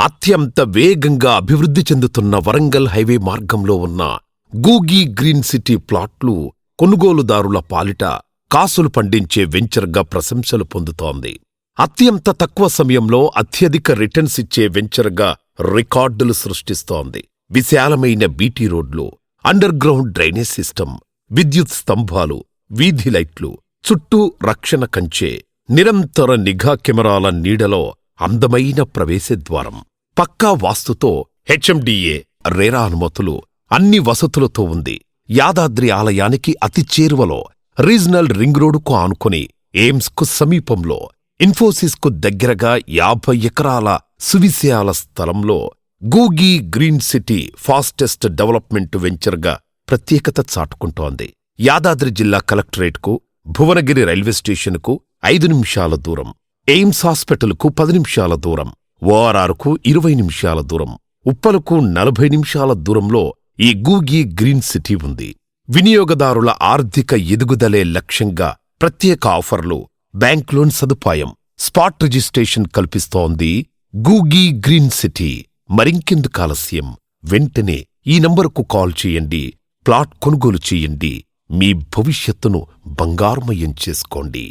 అత్యంత వేగంగా అభివృద్ధి చెందుతున్న వరంగల్ హైవే మార్గంలో ఉన్న గూగి గ్రీన్ సిటీ ప్లాట్లు కొనుగోలుదారుల పాలిట కాసులు పండించే వెంచర్గా ప్రశంసలు పొందుతోంది. అత్యంత తక్కువ సమయంలో అత్యధిక రిటర్న్స్ ఇచ్చే వెంచర్గా రికార్డులు సృష్టిస్తోంది. విశాలమైన బీటీ రోడ్లు, అండర్ గ్రౌండ్ డ్రైనేజ్ సిస్టమ్, విద్యుత్ స్తంభాలు, వీధి లైట్లు, చుట్టూ రక్షణ కంచె, నిరంతర నిఘా కెమెరాల నీడలో అందమైన ప్రవేశద్వారం, పక్కా వాస్తుతో హెచ్ఎండిఏ రేరా అనుమతులు, అన్ని వసతులతో ఉంది. యాదాద్రి ఆలయానికి అతి చేరువలో, రీజనల్ రింగ్ రోడ్డుకు ఆనుకుని, ఎయిమ్స్కు సమీపంలో, ఇన్ఫోసిస్కు దగ్గరగా 50 ఎకరాల సువిశాల స్థలంలో Googi green city fastest development వెంచర్గా ప్రత్యేకత చాటుకుంటోంది. యాదాద్రి జిల్లా కలెక్టరేట్కు, భువనగిరి రైల్వే స్టేషన్కు 5 నిమిషాల దూరం, ఎయిమ్స్ హాస్పిటల్కు 10 నిమిషాల దూరం, ఓఆర్ఆర్కు 20 నిమిషాల దూరం, ఉప్పలకు 40 నిమిషాల దూరంలో ఈ గూగి గ్రీన్ సిటీ ఉంది. వినియోగదారుల ఆర్థిక ఎదుగుదలే లక్ష్యంగా ప్రత్యేక ఆఫర్లు, బ్యాంక్ లోన్ సదుపాయం, స్పాట్ రిజిస్ట్రేషన్ కల్పిస్తోంది గూగి గ్రీన్ సిటీ. మరింకెందుకు ఆలస్యం? వెంటనే ఈ నంబరుకు కాల్ చేయండి, ప్లాట్ కొనుగోలు చేయండి, మీ భవిష్యత్తును బంగారుమయం చేసుకోండి.